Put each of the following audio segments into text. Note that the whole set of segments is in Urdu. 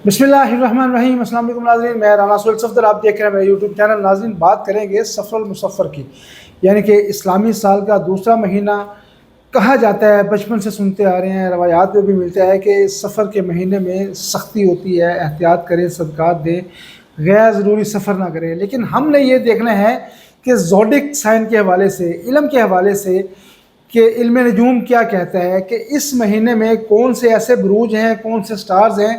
بسم اللہ الرحمن الرحیم۔ السلام علیکم ناظرین، میں رانا سہیل صفدر، آپ دیکھ رہے ہیں میرا یوٹیوب چینل۔ ناظرین، بات کریں گے سفر المسفر کی، یعنی کہ اسلامی سال کا دوسرا مہینہ کہا جاتا ہے، بچپن سے سنتے آ رہے ہیں، روایات میں بھی ملتا ہے کہ سفر کے مہینے میں سختی ہوتی ہے، احتیاط کریں، صدقات دیں، غیر ضروری سفر نہ کریں۔ لیکن ہم نے یہ دیکھنا ہے کہ زوڈک سائن کے حوالے سے، علم کے حوالے سے، کہ علم نجوم کیا کہتا ہے کہ اس مہینے میں کون سے ایسے بروج ہیں، کون سے سٹارز ہیں،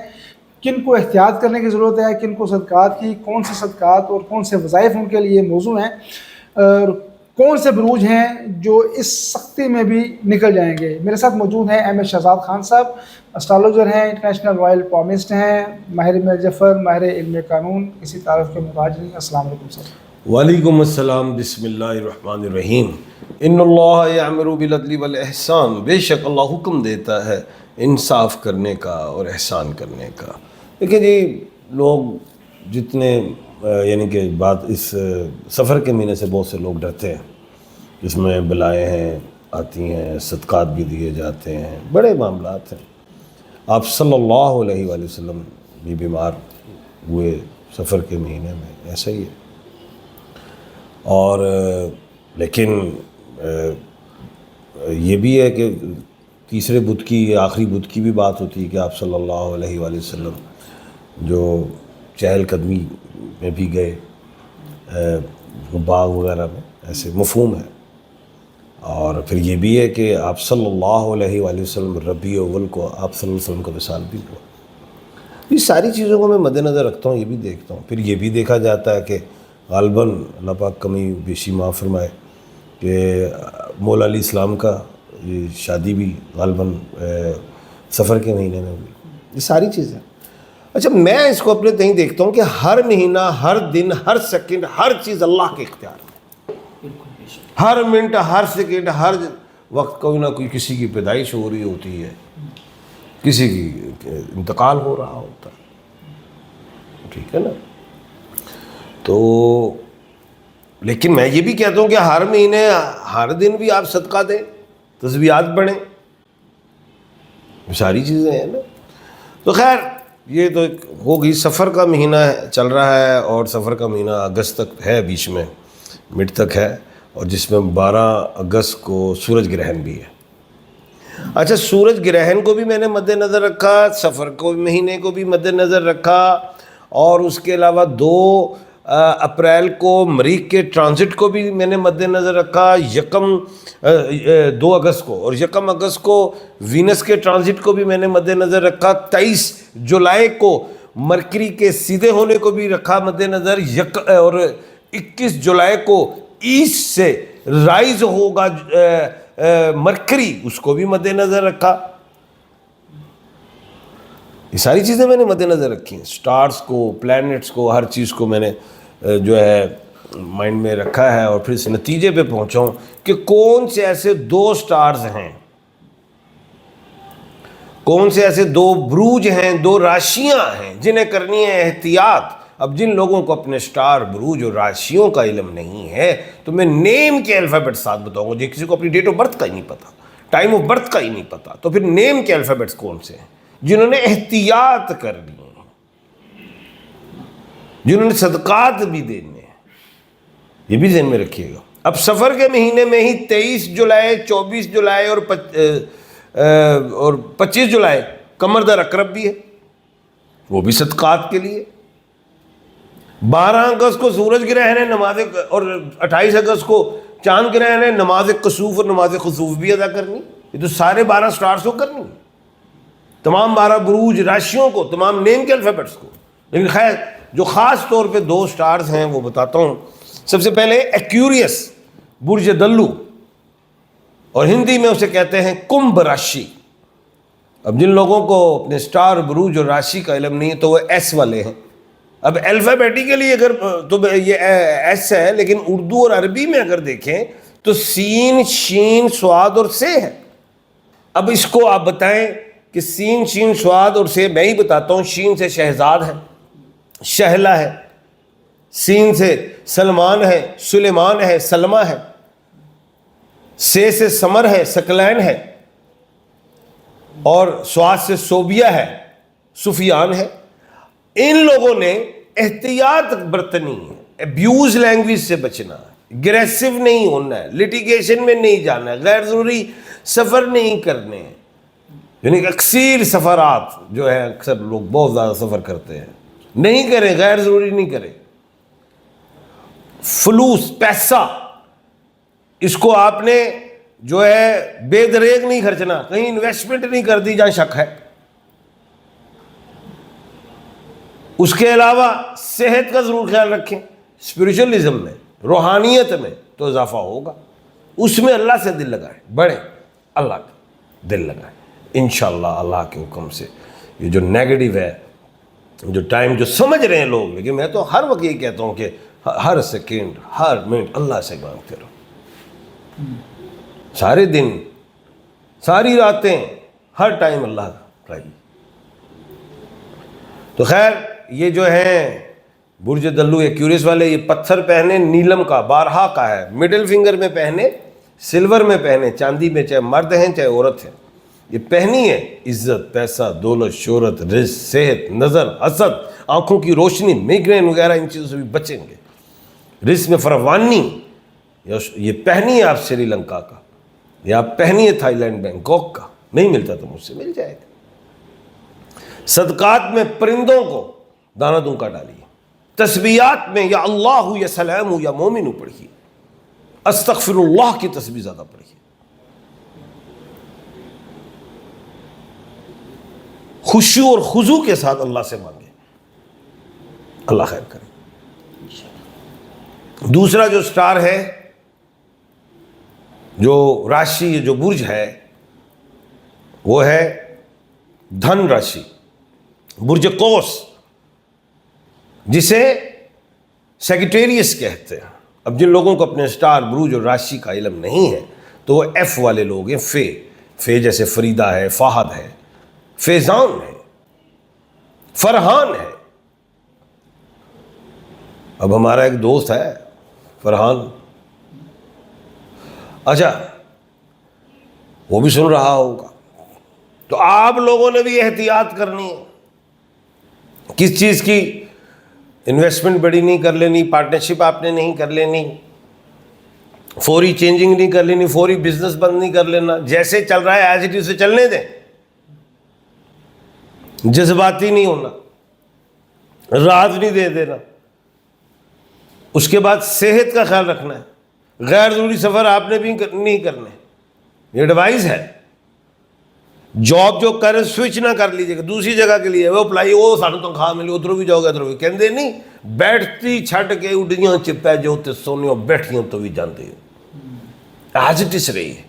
کن کو احتیاط کرنے کی ضرورت ہے، کن کو صدقات کی، کون سے صدقات اور کون سے وظائف ان کے لیے موزوں ہیں، اور کون سے بروج ہیں جو اس سختی میں بھی نکل جائیں گے۔ میرے ساتھ موجود ہیں ایم ایس شہزاد خان صاحب، اسٹرالوجر ہیں، انٹرنیشنل رائل پالمسٹ ہیں، ماہر جعفر، ماہر علم قانون، کسی تعارف کے محتاج نہیں۔ السلام علیکم سر۔ وعلیکم السلام۔ بسم اللہ الرحمن الرحیم۔ ان اللہ یأمر بالعدل والاحسان، بے شک اللہ حکم دیتا ہے انصاف کرنے کا اور احسان کرنے کا۔ دیکھیں جی، لوگ جتنے یعنی کہ بات اس سفر کے مہینے سے بہت سے لوگ ڈرتے ہیں، جس میں بلائیں ہیں، آتی ہیں، صدقات بھی دیے جاتے ہیں، بڑے معاملات ہیں۔ آپ صلی اللہ علیہ وآلہ وسلم بھی بیمار ہوئے سفر کے مہینے میں، ایسا ہی ہے۔ اور لیکن یہ بھی ہے کہ تیسرے بدھ کی، آخری بدھ کی بھی بات ہوتی ہے کہ آپ صلی اللہ علیہ وآلہ وسلم جو چہل قدمی میں بھی گئے، باغ وغیرہ میں، ایسے مفہوم ہے۔ اور پھر یہ بھی ہے کہ آپ صلی اللہ علیہ وآلہ وسلم ربیع اول کو آپ صلی اللہ علیہ وسلم کا وصال بھی ہوا۔ یہ ساری چیزوں کو میں مد نظر رکھتا ہوں، یہ بھی دیکھتا ہوں۔ پھر یہ بھی دیکھا جاتا ہے کہ غالباً اللہ پاک کمی بیشی معاف فرمائے کہ مولا علیہ السلام کا یہ شادی بھی غالباً سفر کے مہینے میں ہوئی۔ یہ ساری چیزیں۔ اچھا، میں اس کو اپنے تئیں دیکھتا ہوں کہ ہر مہینہ، ہر دن، ہر سیکنڈ، ہر چیز اللہ کے اختیار میں۔ ہر منٹ، ہر سیکنڈ، ہر وقت کوئی نہ کوئی کسی کی پیدائش ہو رہی ہوتی ہے، کسی کی انتقال ہو رہا ہوتا ہے، ٹھیک ہے نا؟ تو لیکن میں یہ بھی کہتا ہوں کہ ہر مہینے، ہر دن بھی آپ صدقہ دیں، تسبیحات پڑھیں، ساری چیزیں ہیں نا۔ تو خیر، یہ تو ہوگی۔ سفر کا مہینہ چل رہا ہے، اور سفر کا مہینہ اگست تک ہے، بیچ میں مڈ تک ہے، اور جس میں 12 اگست کو سورج گرہن بھی ہے۔ اچھا، سورج گرہن کو بھی میں نے مد نظر رکھا، سفر کو مہینے کو بھی مد نظر رکھا، اور اس کے علاوہ 2 اپریل کو مریخ کے ٹرانزٹ کو بھی میں نے مد نظر رکھا، 2 اگست کو، اور 1 اگست کو وینس کے ٹرانزٹ کو بھی میں نے مد نظر رکھا، 23 جولائی کو مرکری کے سیدھے ہونے کو بھی رکھا مد نظر، اور 21 جولائی کو ایسٹ سے رائز ہوگا مرکری، اس کو بھی مد نظر رکھا۔ یہ ساری چیزیں میں نے مد نظر رکھی ہیں، سٹارز کو، پلانٹس کو، ہر چیز کو میں نے جو ہے مائنڈ میں رکھا ہے، اور پھر اس نتیجے پہ پہنچا ہوں کہ کون سے ایسے 2 سٹارز ہیں، کون سے ایسے 2 بروج ہیں، 2 راشیاں ہیں جنہیں کرنی ہے احتیاط۔ اب جن لوگوں کو اپنے سٹار، بروج اور راشیوں کا علم نہیں ہے، تو میں نیم کے الفابیٹ ساتھ بتاؤں گا۔ کسی کو اپنی ڈیٹ آف برتھ کا ہی نہیں پتا، ٹائم آف برتھ کا ہی نہیں پتا، تو پھر نیم کے الفابیٹس کون سے ہیں جنہوں نے احتیاط کرنی ہے، جنہوں نے صدقات بھی دینے ہیں؟ یہ بھی ذہن میں رکھیے گا۔ اب سفر کے مہینے میں ہی 23 جولائی، 24 جولائی اور 25 جولائی قمر در عقرب بھی ہے، وہ بھی صدقات کے لیے۔ 12 اگست کو سورج گرہن ہے، نماز، اور 28 اگست کو چاند گرہن ہے، نماز کسوف اور نماز خسوف بھی ادا کرنی۔ یہ تو سارے 12 سٹارز کو کرنی، تمام 12 بروج راشیوں کو، تمام نیم کے الفابیٹس کو۔ لیکن خیر، جو خاص طور پہ 2 سٹارز ہیں وہ بتاتا ہوں۔ سب سے پہلے ایکیوریس، برج دلو، اور ہندی میں اسے کہتے ہیں کمبھ راشی۔ اب جن لوگوں کو اپنے سٹار، بروج اور راشی کا علم نہیں ہے تو وہ ایس والے ہیں۔ اب الفابیٹیکلی اگر تو یہ ایس ہے، لیکن اردو اور عربی میں اگر دیکھیں تو سین، شین، صاد اور سے ہے۔ اب اس کو آپ بتائیں کہ سین، شین، صاد اور سے، میں ہی بتاتا ہوں۔ شین سے شہزاد ہے، شہلا ہے، سین سے سلمان ہے، سلیمان ہے، سلمہ ہے، سے سمر ہے، سکلین ہے، اور سواد سے صوبیہ ہے، سفیان ہے۔ ان لوگوں نے احتیاط برتنی ہے، ابیوز لینگویج سے بچنا ہے، اگریسو نہیں ہونا ہے، لٹیگیشن میں نہیں جانا ہے، غیر ضروری سفر نہیں کرنے ہیں. یعنی اکثر سفرات جو ہے اکثر لوگ بہت زیادہ سفر کرتے ہیں، نہیں کریں، غیر ضروری نہیں کریں. فلوس، پیسہ، اس کو آپ نے جو ہے بے دریغ نہیں خرچنا، کہیں انویسٹمنٹ نہیں کر دی جہاں شک ہے. اس کے علاوہ صحت کا ضرور خیال رکھیں. اسپریچولزم میں، روحانیت میں تو اضافہ ہوگا، اس میں اللہ سے دل لگائیں، بڑھیں، اللہ کا دل لگائیں انشاءاللہ. اللہ کے حکم سے یہ جو نیگیٹو ہے، جو ٹائم جو سمجھ رہے ہیں لوگ، لیکن میں تو ہر وقت یہ کہتا ہوں کہ ہر سیکنڈ، ہر منٹ اللہ سے مانگتے رہو، سارے دن، ساری راتیں، ہر ٹائم اللہ کا. تو خیر یہ جو ہیں برج دلو ایکیورس والے، یہ پتھر پہنے نیلم کا، بارہا کا ہے، مڈل فنگر میں پہنے، سلور میں پہنے، چاندی میں، چاہے مرد ہیں چاہے عورت ہیں، یہ پہنی ہے. عزت، پیسہ، دولت، شہرت، رزق، صحت، نظر، حسد، آنکھوں کی روشنی، میگرین وغیرہ ان چیزوں سے بھی بچیں گے. رزق میں فراوانی، یہ پہنی ہے آپ سری لنکا کا، یا آپ پہنی ہے تھائی لینڈ بینکاک کا، نہیں ملتا تو مجھ سے مل جائے گا. صدقات میں پرندوں کو دانہ دوں کا ڈالیے. تسبیحات میں یا اللہ یا سلام یا مومن پڑھیے. استغفر اللہ کی تسبیح زیادہ پڑھیے. خشوع اور خضوع کے ساتھ اللہ سے مانگے، اللہ خیر کرے. دوسرا جو سٹار ہے، جو راشی، جو برج ہے، وہ ہے دھن راشی، برج قوس، جسے سیگیٹیریس کہتے ہیں. اب جن لوگوں کو اپنے سٹار، برج اور راشی کا علم نہیں ہے تو وہ ایف والے لوگ ہیں. فے جیسے فریدہ ہے، فہد ہے، فیضان ہے، فرحان ہے. اب ہمارا ایک دوست ہے فرحان، اچھا وہ بھی سن رہا ہوگا. تو آپ لوگوں نے بھی احتیاط کرنی ہے. کس چیز کی انویسٹمنٹ بڑی نہیں کر لینی، پارٹنرشپ آپ نے نہیں کر لینی، فوری چینجنگ نہیں کر لینی، فوری بزنس بند نہیں کر لینا. جیسے چل رہا ہے ایز اٹ از سے چلنے دیں، جذباتی نہیں ہونا، رات نہیں دے دینا. اس کے بعد صحت کا خیال رکھنا ہے. غیر ضروری سفر آپ نے بھی نہیں کرنے، یہ ایڈوائز ہے. جاب جو کرے سوئچ نہ کر لیجیے کہ دوسری جگہ کے لیے وہ اپلائی، وہ سانو تنخواہ ملی، ادھر بھی جاؤ گے ادھر بھی، کہندے نہیں بیٹھتی چھڈ کے اڈیاں چپے جو تے سونیوں بیٹھیاں تو بھی جاندے ہو. ایز اٹ از رہی ہے.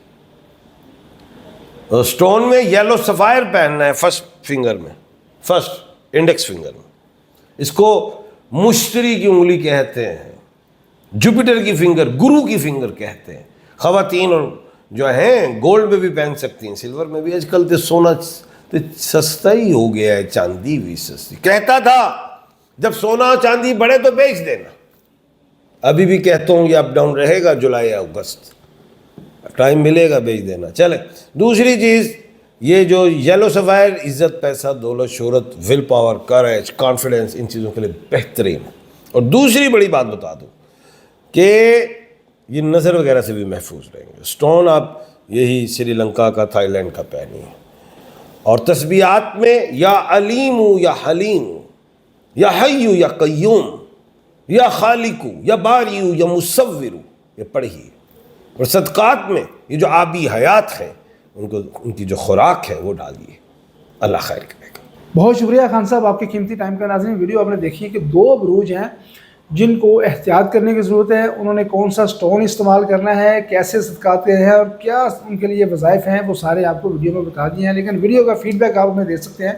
سٹون میں یلو سفائر پہننا ہے فرسٹ فنگر میں، فرسٹ انڈیکس فنگر میں. اس کو مشتری کی انگلی کہتے ہیں، جوپیٹر کی فنگر، گرو کی فنگر کہتے ہیں. خواتین اور جو ہیں گولڈ میں بھی پہن سکتی ہیں، سلور میں بھی. آج کل تو سونا سستا ہی ہو گیا ہے، چاندی بھی سستی. کہتا تھا جب سونا چاندی بڑھے تو بیچ دینا، ابھی بھی کہتا ہوں یہ اپ ڈاؤن رہے گا. جولائی اگست ٹائم ملے گا بیچ دینا. چلے دوسری چیز، یہ جو یلو سفائر عزت، پیسہ، دولت، شہرت، ول پاور، کریج، کانفیڈنس، ان چیزوں کے لیے بہترین. اور دوسری بڑی بات بتا دوں کہ یہ نظر وغیرہ سے بھی محفوظ رہیں گے. سٹون آپ یہی سری لنکا کا، تھائی لینڈ کا پہنی ہے. اور تسبیحات میں یا علیم یا حلیم، یا حی یا قیوم، یا خالق یا باری یا مصور، یہ پڑھیے. اور صدقات میں یہ جو آبی حیات ہیں ان کی جو خوراک ہے وہ ڈالیے. اللہ خیر کرے گا. بہت شکریہ خان صاحب آپ کے قیمتی ٹائم کا. ناظرین ویڈیو آپ نے دیکھی ہے کہ 2 بروج ہیں جن کو احتیاط کرنے کی ضرورت ہے. انہوں نے کون سا سٹون استعمال کرنا ہے، کیسے صدقات کرنے ہیں اور کیا ان کے لیے وظائف ہیں، وہ سارے آپ کو ویڈیو میں بتا دیے ہیں. لیکن ویڈیو کا فیڈ بیک آپ ہمیں دے سکتے ہیں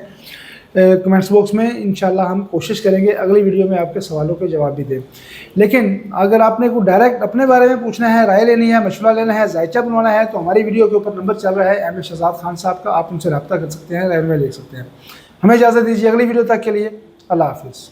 کمنٹس باکس میں. انشاءاللہ ہم کوشش کریں گے اگلی ویڈیو میں آپ کے سوالوں کے جواب بھی دیں. لیکن اگر آپ نے کوئی ڈائریکٹ اپنے بارے میں پوچھنا ہے، رائے لینی ہے، مشورہ لینا ہے، ذائچہ بنوانا ہے، تو ہماری ویڈیو کے اوپر نمبر چل رہا ہے احمد شہزاد خان صاحب کا، آپ ان سے رابطہ کر سکتے ہیں، رائے میں لے سکتے ہیں. ہمیں اجازت دیجیے اگلی ویڈیو تک کے لیے. اللہ حافظ.